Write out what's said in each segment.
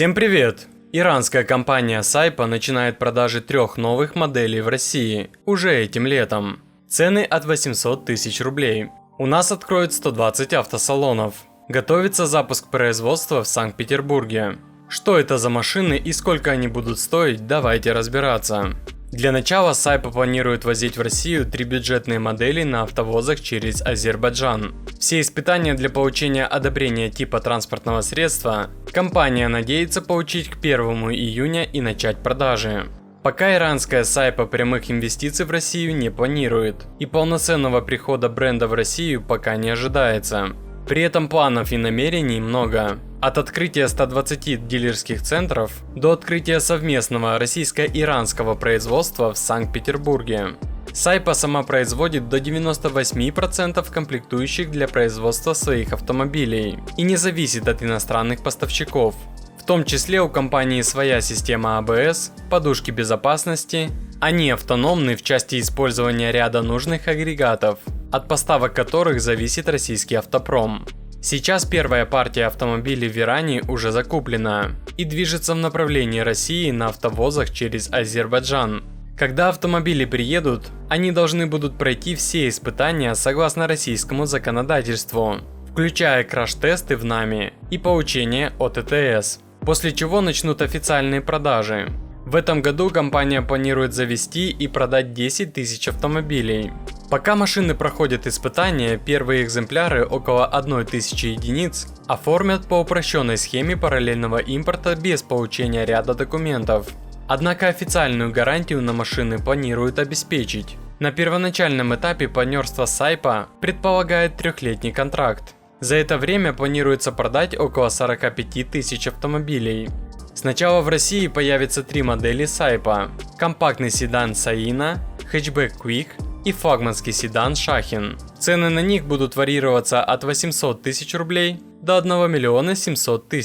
Всем привет! Иранская компания Сайпа начинает продажи 3 новых моделей в России уже этим летом. Цены от 800 тысяч рублей. У нас откроют 120 автосалонов. Готовится запуск производства в Санкт-Петербурге. Что это за машины и сколько они будут стоить, давайте разбираться. Для начала Сайпа планирует возить в Россию 3 бюджетные модели на автовозах через Азербайджан. Все испытания для получения одобрения типа транспортного средства компания надеется получить к 1 июня и начать продажи. Пока иранская Сайпа прямых инвестиций в Россию не планирует, и полноценного прихода бренда в Россию пока не ожидается. При этом планов и намерений много. От открытия 120 дилерских центров до открытия совместного российско-иранского производства в Санкт-Петербурге. Сайпа сама производит до 98% комплектующих для производства своих автомобилей и не зависит от иностранных поставщиков. В том числе у компании своя система АБС, подушки безопасности. Они автономны в части использования ряда нужных агрегатов, от поставок которых зависит российский автопром. Сейчас первая партия автомобилей в Иране уже закуплена и движется в направлении России на автовозах через Азербайджан. Когда автомобили приедут, они должны будут пройти все испытания согласно российскому законодательству, включая краш-тесты в НАМИ и получение ОТТС, после чего начнут официальные продажи. В этом году компания планирует завести и продать 10 тысяч автомобилей. Пока машины проходят испытания, первые экземпляры, около 1000 единиц, оформят по упрощенной схеме параллельного импорта без получения ряда документов. Однако официальную гарантию на машины планируют обеспечить. На первоначальном этапе партнерство Сайпа предполагает 3-летний контракт. За это время планируется продать около 45 тысяч автомобилей. Сначала в России появится 3 модели Сайпа: компактный седан Саина, хэтчбэк Quick и флагманский седан Шахин. Цены на них будут варьироваться от 800 тысяч рублей до 1 700 000.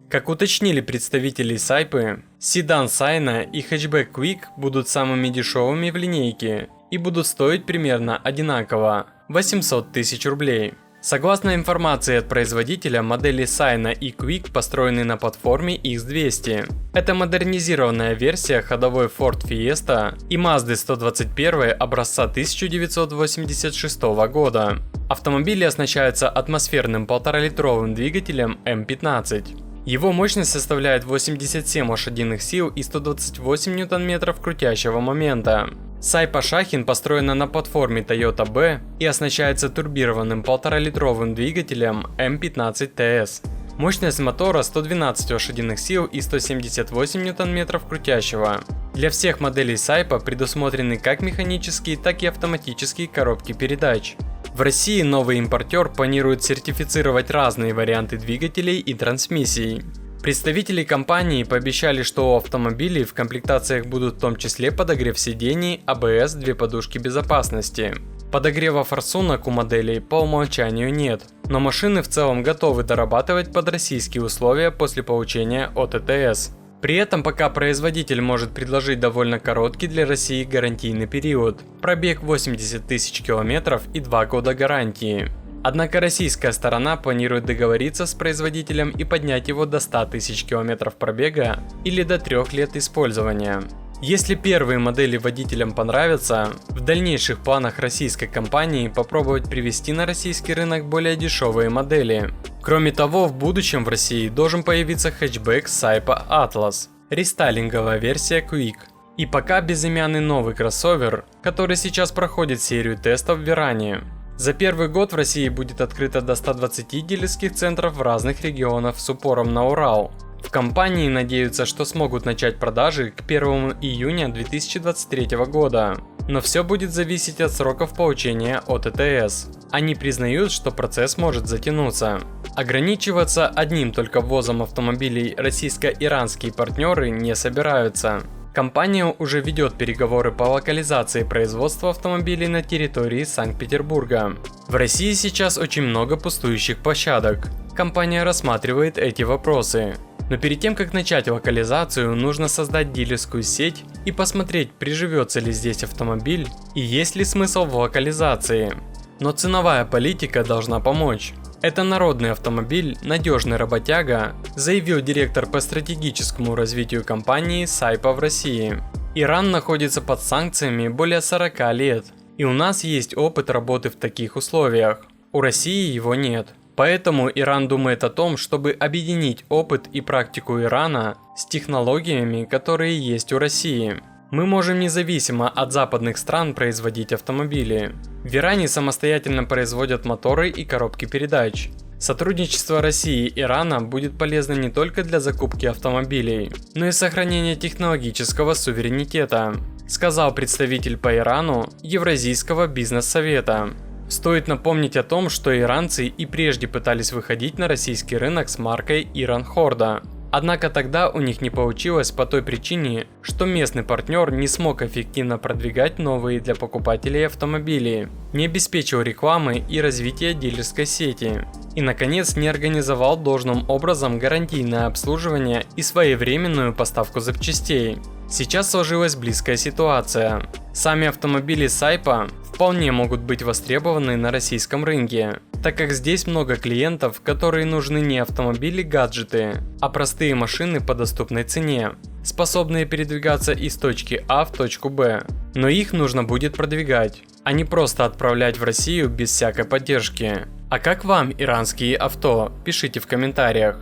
Как уточнили представители Сайпы, седан Сайна и хэтчбэк Quick будут самыми дешевыми в линейке и будут стоить примерно одинаково – 800 тысяч рублей. Согласно информации от производителя, модели Сайна и Quick построены на платформе X200. Это модернизированная версия ходовой Ford Fiesta и Mazda 121 образца 1986 года. Автомобили оснащаются атмосферным 1,5-литровым двигателем М15. Его мощность составляет 87 лошадиных сил и 128 ньютон-метров крутящего момента. Сайпа Шахин построена на платформе Toyota B и оснащается турбированным 1,5-литровым двигателем М15 TS. Мощность мотора 112 лошадиных сил и 178 ньютон-метров крутящего. Для всех моделей Сайпа предусмотрены как механические, так и автоматические коробки передач. В России новый импортер планирует сертифицировать разные варианты двигателей и трансмиссий. Представители компании пообещали, что у автомобилей в комплектациях будут в том числе подогрев сидений, АБС, 2 подушки безопасности. Подогрева форсунок у моделей по умолчанию нет, но машины в целом готовы дорабатывать под российские условия после получения ОТТС. При этом пока производитель может предложить довольно короткий для России гарантийный период, пробег 80 тысяч километров и 2 года гарантии. Однако российская сторона планирует договориться с производителем и поднять его до 100 тысяч километров пробега или до 3 лет использования. Если первые модели водителям понравятся, в дальнейших планах российской компании попробовать привести на российский рынок более дешевые модели. Кроме того, в будущем в России должен появиться хэтчбэк Сайпа Atlas, рестайлинговая версия Quick. И пока безымянный новый кроссовер, который сейчас проходит серию тестов в Иране. За первый год в России будет открыто до 120 дилерских центров в разных регионах с упором на Урал. В компании надеются, что смогут начать продажи к 1 июня 2023 года. Но все будет зависеть от сроков получения ОТТС. Они признают, что процесс может затянуться. Ограничиваться одним только ввозом автомобилей российско-иранские партнеры не собираются. Компания уже ведет переговоры по локализации производства автомобилей на территории Санкт-Петербурга. В России сейчас очень много пустующих площадок. Компания рассматривает эти вопросы. Но перед тем, как начать локализацию, нужно создать дилерскую сеть и посмотреть, приживется ли здесь автомобиль и есть ли смысл в локализации. Но ценовая политика должна помочь. Это народный автомобиль, надежный работяга, заявил директор по стратегическому развитию компании Сайпа в России. Иран находится под санкциями более 40 лет, и у нас есть опыт работы в таких условиях. У России его нет. Поэтому Иран думает о том, чтобы объединить опыт и практику Ирана с технологиями, которые есть у России. Мы можем независимо от западных стран производить автомобили. В Иране самостоятельно производят моторы и коробки передач. Сотрудничество России и Ирана будет полезно не только для закупки автомобилей, но и сохранения технологического суверенитета, сказал представитель по Ирану Евразийского бизнес-совета. Стоит напомнить о том, что иранцы и прежде пытались выходить на российский рынок с маркой Iran Horda. Однако тогда у них не получилось по той причине, что местный партнер не смог эффективно продвигать новые для покупателей автомобили, не обеспечил рекламы и развития дилерской сети, и наконец не организовал должным образом гарантийное обслуживание и своевременную поставку запчастей. Сейчас сложилась близкая ситуация. Сами автомобили Сайпа вполне могут быть востребованы на российском рынке, так как здесь много клиентов, которые нужны не автомобили-гаджеты, а простые машины по доступной цене, способные передвигаться из точки А в точку Б. Но их нужно будет продвигать, а не просто отправлять в Россию без всякой поддержки. А как вам иранские авто? Пишите в комментариях.